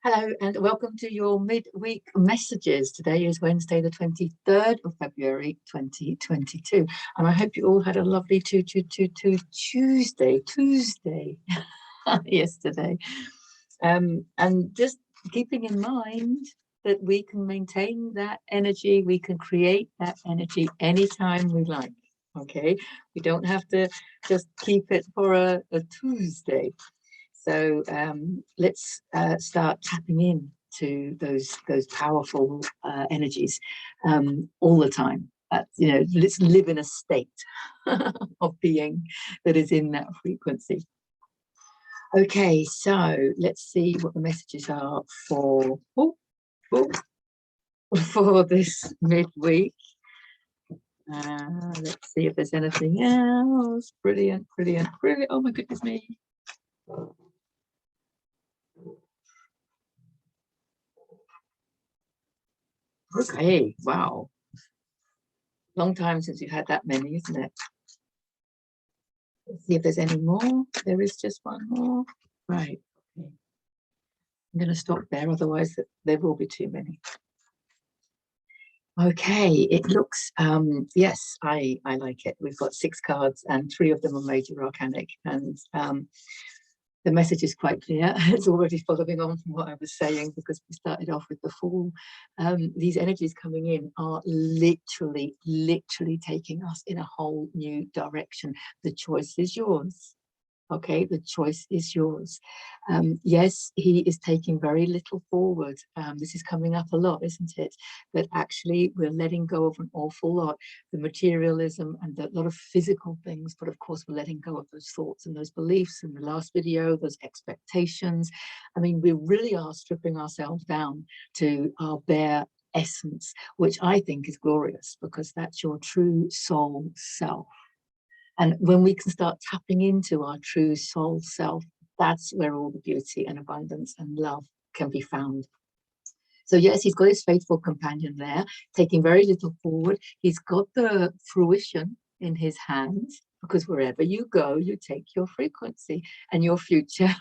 Hello and welcome to your midweek messages. Today is Wednesday, the 23rd of February, 2022. And I hope you all had a lovely Tuesday yesterday. And just keeping in mind that we can maintain that energy, we can create that energy anytime we like. Okay, we don't have to just keep it for a Tuesday. So let's start tapping in to those powerful energies all the time. Let's live in a state of being that is in that frequency. Okay, so let's see what the messages are for for this midweek. Let's see if there's anything else. Brilliant. Oh my goodness me. Okay, wow. Long time since we've had that many, isn't it? Let's see if there's any more. There is just one more. Right. Okay. I'm going to stop there, otherwise there will be too many. Okay, it looks, yes, I like it. We've got 6 cards and 3 of them are major arcanic, and the message is quite clear. It's already following on from what I was saying, because we started off with the Fool. These energies coming in are literally taking us in a whole new direction. The choice is yours. Okay, the choice is yours. Yes, he is taking very little forward. This is coming up a lot, isn't it? That actually we're letting go of an awful lot, the materialism and a lot of physical things, but of course we're letting go of those thoughts and those beliefs in the last video, those expectations. I mean, we really are stripping ourselves down to our bare essence, which I think is glorious, because that's your true soul self. And when we can start tapping into our true soul self, that's where all the beauty and abundance and love can be found. So yes, he's got his faithful companion there, taking very little forward. He's got the fruition in his hands, because wherever you go, you take your frequency, and your future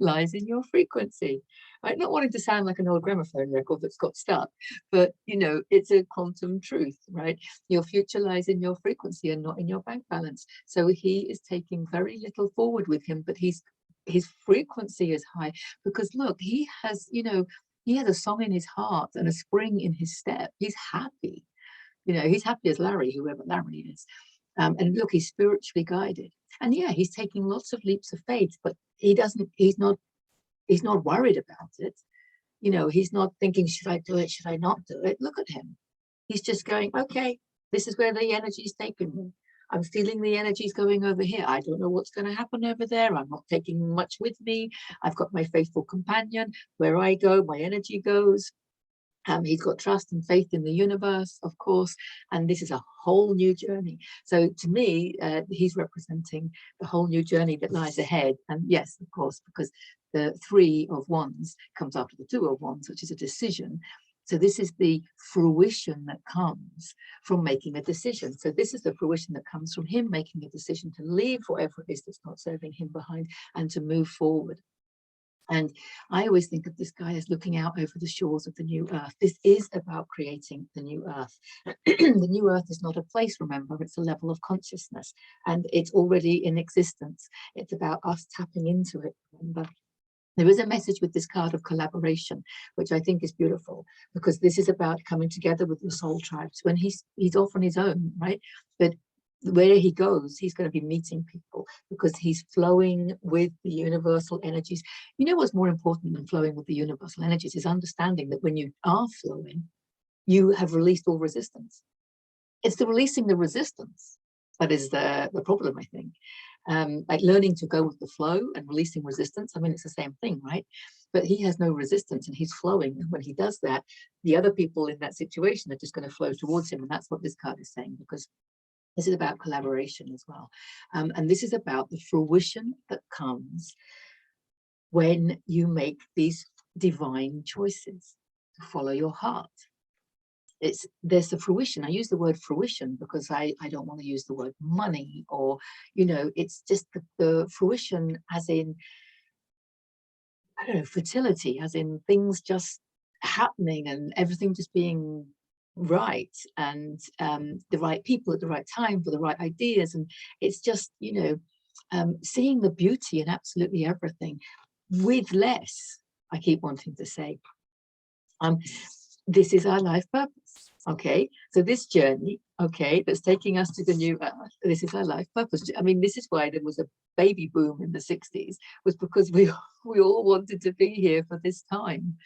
lies in your frequency. Right? Not wanting to sound like an old gramophone record that's got stuck, but it's a quantum truth, right? Your future lies in your frequency and not in your bank balance. So he is taking very little forward with him, but his frequency is high, because look, he has a song in his heart and a spring in his step. He's happy. He's happy as Larry, whoever Larry is. And look, he's spiritually guided. And yeah, he's taking lots of leaps of faith, but he's not worried about it. He's not thinking, should I do it? Should I not do it? Look at him. He's just going, okay, this is where the energy is taking me. I'm feeling the energies going over here. I don't know what's going to happen over there. I'm not taking much with me. I've got my faithful companion. Where I go, my energy goes. He's got trust and faith in the universe, of course, and this is a whole new journey. So to me, he's representing the whole new journey that lies ahead. And yes, of course, because the 3 of Wands comes after the 2 of Wands, which is a decision. So this is the fruition that comes from making a decision. So this is the fruition that comes from him making a decision to leave whatever it is that's not serving him behind and to move forward. And I always think of this guy as looking out over the shores of the new earth. This is about creating the new earth. The new earth is not a place, remember, it's a level of consciousness, and it's already in existence. It's about us tapping into it, remember. There is a message with this card of collaboration, which I think is beautiful, because this is about coming together with your soul tribes. When he's off on his own, right? But where he goes, he's going to be meeting people, because he's flowing with the universal energies. What's more important than flowing with the universal energies is understanding that when you are flowing, you have released all resistance. It's the releasing the resistance that is the problem, I think. Like learning to go with the flow and releasing resistance. I mean, it's the same thing, right? But he has no resistance and he's flowing. And when he does that, the other people in that situation are just going to flow towards him. And that's what this card is saying, because this is about collaboration as well. And this is about the fruition that comes when you make these divine choices to follow your heart. There's the fruition. I use the word fruition because I don't want to use the word money, or it's just the fruition as in I don't know, fertility, as in things just happening and everything just being right, and the right people at the right time for the right ideas. And it's just, seeing the beauty in absolutely everything with less, I keep wanting to say. Um, this is our life purpose. Okay, so this journey, okay, that's taking us to the new earth, this is our life purpose. I mean, this is why there was a baby boom in the 60s, was because we all wanted to be here for this time.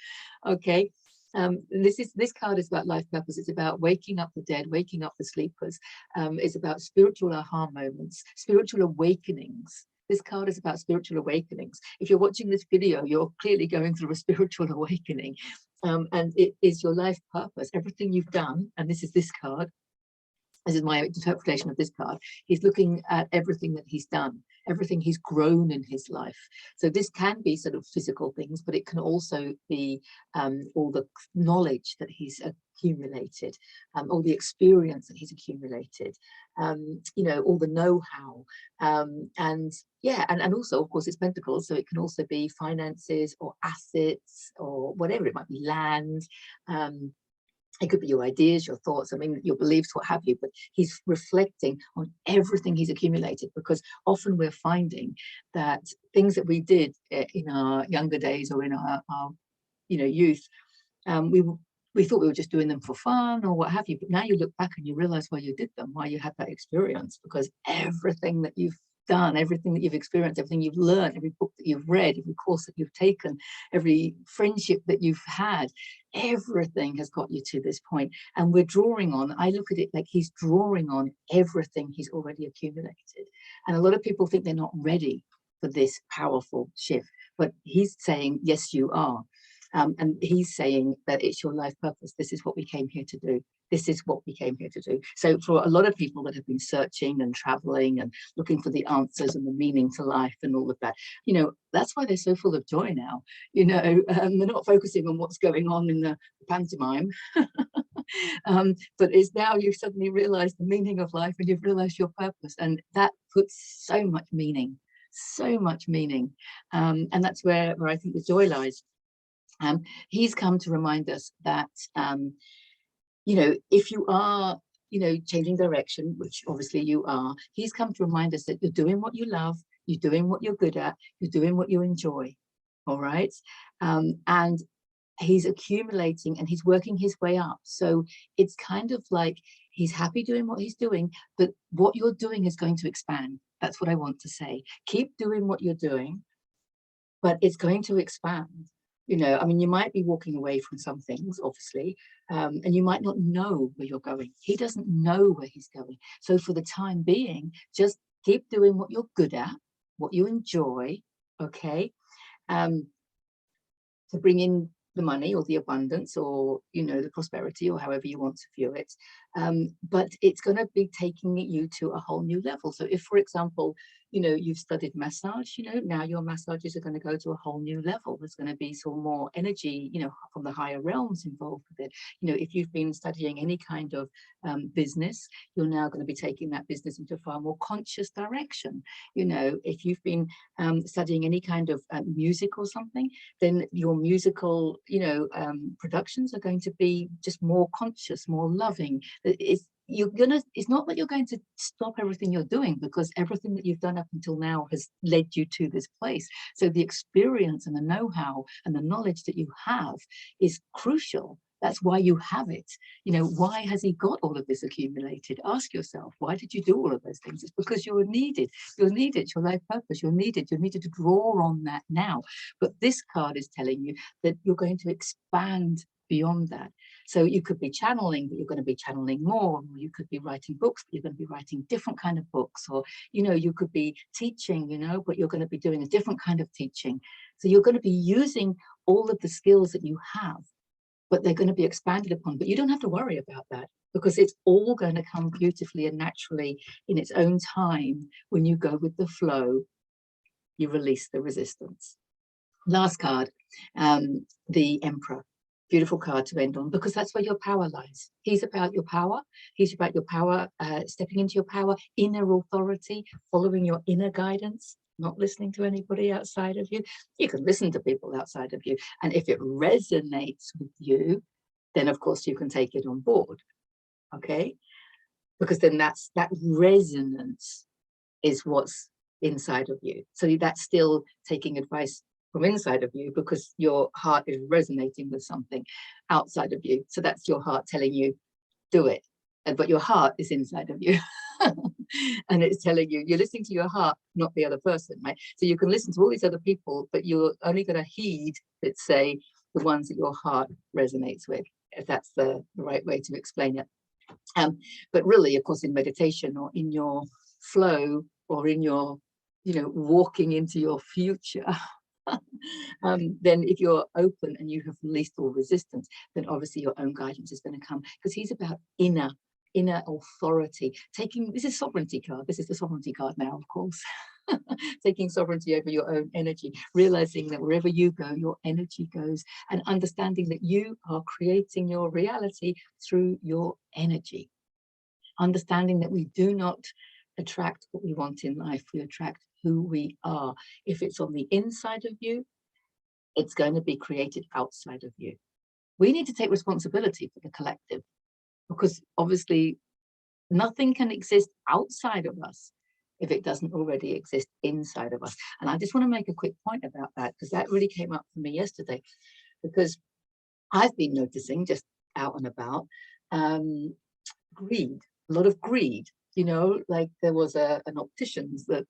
Okay, this card is about life purpose. It's about waking up the dead, waking up the sleepers. It's about spiritual aha moments, spiritual awakenings. This card is about spiritual awakenings. If you're watching this video, you're clearly going through a spiritual awakening. And it is your life purpose, everything you've done. And this is this card. This is my interpretation of this card. He's looking at everything that he's done, everything he's grown in his life. So this can be sort of physical things, but it can also be all the knowledge that he's accumulated, all the experience that he's accumulated, all the know-how, and yeah, and also, of course, it's pentacles, so it can also be finances or assets or whatever. It might be land. It could be your ideas, your thoughts, I mean, your beliefs, what have you, but he's reflecting on everything he's accumulated, because often we're finding that things that we did in our younger days or in our youth, we thought we were just doing them for fun or what have you, but now you look back and you realize why you did them, why you had that experience, because everything that you've done, everything that you've experienced, everything you've learned, every book that you've read, every course that you've taken, every friendship that you've had, everything has got you to this point. And we're drawing on, I look at it like he's drawing on everything he's already accumulated. And a lot of people think they're not ready for this powerful shift, but he's saying, yes, you are. And he's saying that it's your life purpose. This is what we came here to do. This is what we came here to do. So for a lot of people that have been searching and traveling and looking for the answers and the meaning to life and all of that, that's why they're so full of joy now. They're not focusing on what's going on in the pantomime. But it's now you've suddenly realized the meaning of life, and you've realized your purpose, and that puts so much meaning. And that's where I think the joy lies. He's come to remind us that, if you are, changing direction, which obviously you are, he's come to remind us that you're doing what you love, you're doing what you're good at, you're doing what you enjoy. All right. And he's accumulating and he's working his way up. So it's kind of like he's happy doing what he's doing, but what you're doing is going to expand. That's what I want to say. Keep doing what you're doing, but it's going to expand. I mean, you might be walking away from some things, obviously, and you might not know where you're going. He doesn't know where he's going. So for the time being, just keep doing what you're good at, what you enjoy, okay? To bring in the money or the abundance or, the prosperity, or however you want to view it. But it's going to be taking you to a whole new level. So if, for example, you've studied massage, now your massages are going to go to a whole new level. There's going to be some more energy, from the higher realms involved with it. If you've been studying any kind of business, you're now going to be taking that business into a far more conscious direction. If you've been studying any kind of music or something, then your musical, productions are going to be just more conscious, more loving. It's not that you're going to stop everything you're doing, because everything that you've done up until now has led you to this place. So the experience and the know-how and the knowledge that you have is crucial. That's why you have it. Why has he got all of this accumulated? Ask yourself, why did you do all of those things? It's because you're needed. You're needed. Your life purpose. You're needed to draw on that now. But this card is telling you that you're going to expand beyond that. So you could be channeling, but you're going to be channeling more. Or you could be writing books, but you're going to be writing different kind of books. Or, you could be teaching, but you're going to be doing a different kind of teaching. So you're going to be using all of the skills that you have, but they're going to be expanded upon. But you don't have to worry about that, because it's all going to come beautifully and naturally in its own time. When you go with the flow, you release the resistance. Last card, the Emperor. Beautiful card to end on, because that's where your power lies. He's about your power. He's about your power, stepping into your power, inner authority, following your inner guidance. not listening to anybody outside of you. You can listen to people outside of you. And if it resonates with you, then of course you can take it on board. Okay? Because then that resonance is what's inside of you. So that's still taking advice from inside of you, because your heart is resonating with something outside of you. So that's your heart telling you, do it. But your heart is inside of you. And it's telling you, you're listening to your heart, not the other person, right? So you can listen to all these other people, but you're only going to heed, let's say, the ones that your heart resonates with, if that's the right way to explain it. But really, of course, in meditation or in your flow or in your, walking into your future, then if you're open and you have released all resistance, then obviously your own guidance is going to come, because he's about inner authority. This is sovereignty card. This is the sovereignty card now, of course. Taking sovereignty over your own energy, realizing that wherever you go, your energy goes, and understanding that you are creating your reality through your energy. Understanding that we do not attract what we want in life, we attract who we are. If it's on the inside of you, it's going to be created outside of you. We need to take responsibility for the collective, because obviously nothing can exist outside of us if it doesn't already exist inside of us. And I just want to make a quick point about that, because that really came up for me yesterday, because I've been noticing just out and about greed, a lot of greed. Like there was an optician's that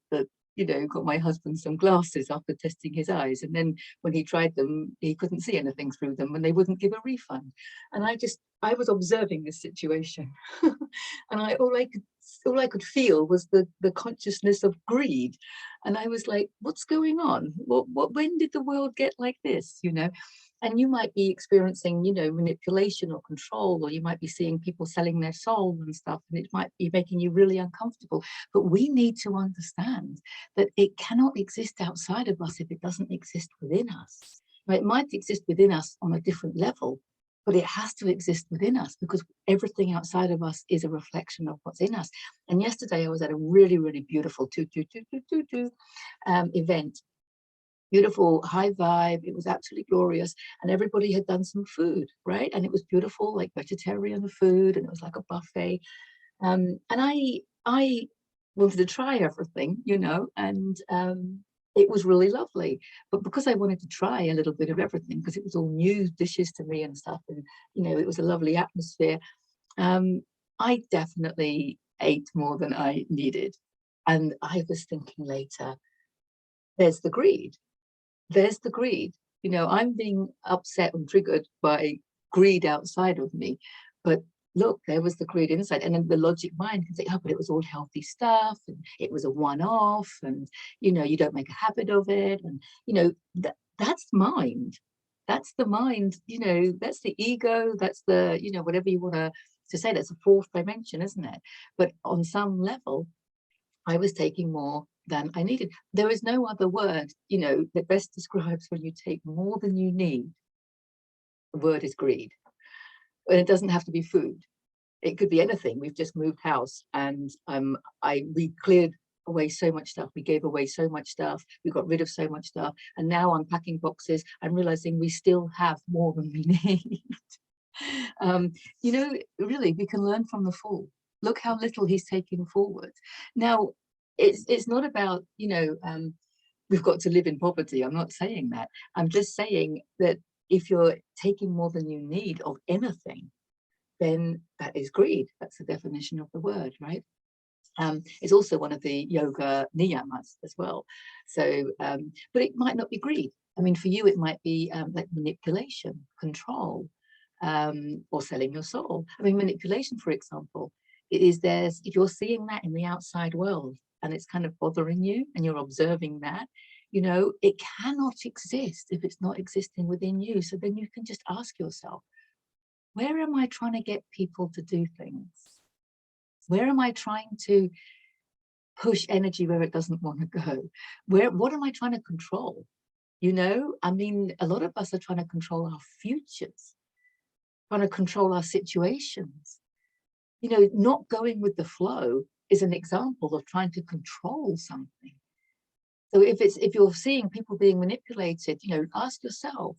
got my husband some glasses after testing his eyes, and then when he tried them, he couldn't see anything through them, and they wouldn't give a refund. And I was observing this situation, and all I could feel was the consciousness of greed. And I was like, what's going on? When did the world get like this? And you might be experiencing, manipulation or control, or you might be seeing people selling their soul and stuff, and it might be making you really uncomfortable. But we need to understand that it cannot exist outside of us if it doesn't exist within us. Now, it might exist within us on a different level, but it has to exist within us, because everything outside of us is a reflection of what's in us. And yesterday I was at a really, really beautiful event. Beautiful, high vibe. It was absolutely glorious, and everybody had done some food, right? And it was beautiful, like vegetarian food, and it was like a buffet. And I wanted to try everything, and it was really lovely. But because I wanted to try a little bit of everything, because it was all new dishes to me and stuff, and it was a lovely atmosphere, I definitely ate more than I needed. And I was thinking later, there's the greed. There's the greed. I'm being upset and triggered by greed outside of me. But look, there was the greed inside. And then the logic mind can say, oh, but it was all healthy stuff, and it was a one-off, and, you don't make a habit of it. And, that's mind. That's the mind, that's the ego, that's the, whatever you want to say, that's a fourth dimension, isn't it? But on some level, I was taking more than I needed. There is no other word, that best describes when you take more than you need. The word is greed. And it doesn't have to be food. It could be anything. We've just moved house, and we cleared away so much stuff. We gave away so much stuff. We got rid of so much stuff. And now I'm packing boxes. I'm realizing we still have more than we need. Really, we can learn from the fool. Look how little he's taking forward. Now, it's not about, we've got to live in poverty. I'm not saying that. I'm just saying that if you're taking more than you need of anything, then that is greed. That's the definition of the word, right? It's also one of the yoga niyamas as well. So, but it might not be greed. I mean, for you, it might be like manipulation, control, or selling your soul. I mean, manipulation, for example, if you're seeing that in the outside world and it's kind of bothering you and you're observing that, it cannot exist if it's not existing within you. So then you can just ask yourself, where am I trying to get people to do things? Where am I trying to push energy where it doesn't want to go? What am I trying to control? I mean, a lot of us are trying to control our futures, trying to control our situations. Not going with the flow is an example of trying to control something. So if you're seeing people being manipulated, you know, ask yourself,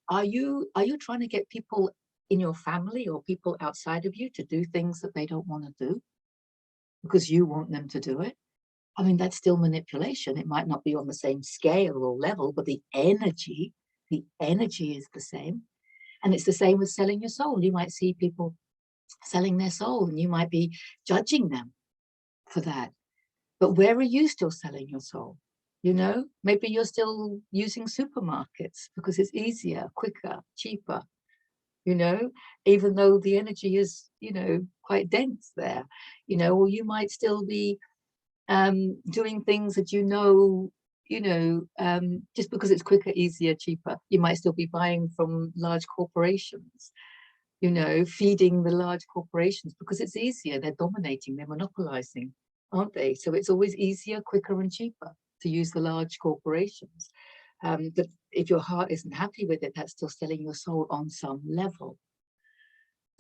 are you trying to get people in your family or people outside of you to do things that they don't want to do because you want them to do it? I mean, that's still manipulation. It might not be on the same scale or level, but the energy is the same. And it's the same with selling your soul. You might see people selling their soul and you might be judging them for that. But where are you still selling your soul? You know, maybe you're still using supermarkets because it's easier, quicker, cheaper, you know, even though the energy is, you know, quite dense there, you know, or you might still be doing things that just because it's quicker, easier, cheaper. You might still be buying from large corporations, you know, feeding the large corporations because it's easier. They're dominating, they're monopolizing, aren't they? So it's always easier, quicker and cheaper to use the large corporations. But if your heart isn't happy with it, that's still selling your soul on some level.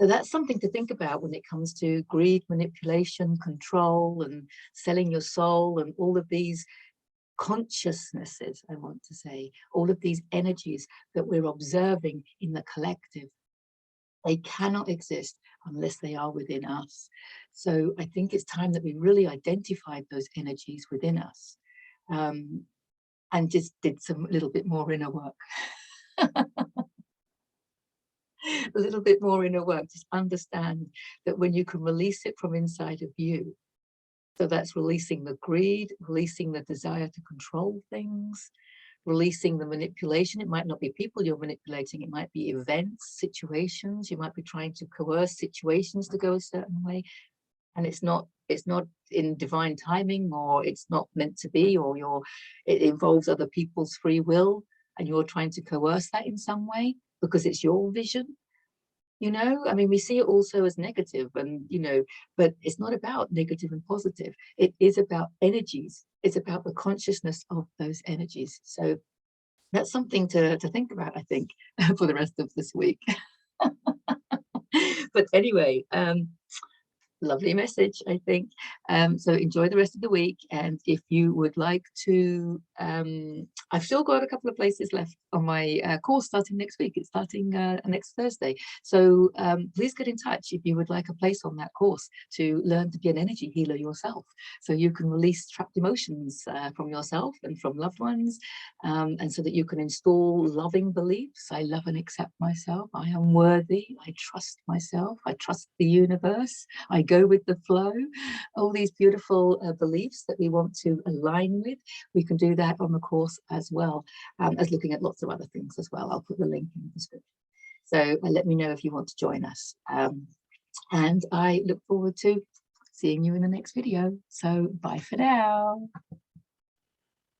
So that's something to think about when it comes to greed, manipulation, control, and selling your soul, and all of these consciousnesses, I want to say, all of these energies that we're observing in the collective. They cannot exist unless they are within us. So I think it's time that we really identified those energies within us, and just did some little bit more inner work. A little bit more inner work, just understand that when you can release it from inside of you, so that's releasing the greed, releasing the desire to control things, releasing the manipulation. It might not be people you're manipulating, it might be events, situations. You might be trying to coerce situations to go a certain way, and it's not in divine timing, or it's not meant to be, or it involves other people's free will, and you're trying to coerce that in some way because it's your vision. You know, I mean, we see it also as negative, and you know, but it's not about negative and positive. It is about energies. It's about the consciousness of those energies. So that's something to think about, I think, for the rest of this week. But anyway, lovely message, I think. So enjoy the rest of the week, and if you would like to, I've still got a couple of places left on my course starting next week. It's starting next Thursday, so please get in touch if you would like a place on that course to learn to be an energy healer yourself, so you can release trapped emotions from yourself and from loved ones, and so that you can install loving beliefs. I love and accept myself. I am worthy. I trust myself. I trust the universe. I go with the flow. All these beautiful beliefs that we want to align with, we can do that on the course as well, as looking at lots of other things as well. I'll put the link in the description. So let me know if you want to join us. And I look forward to seeing you in the next video. So bye for now.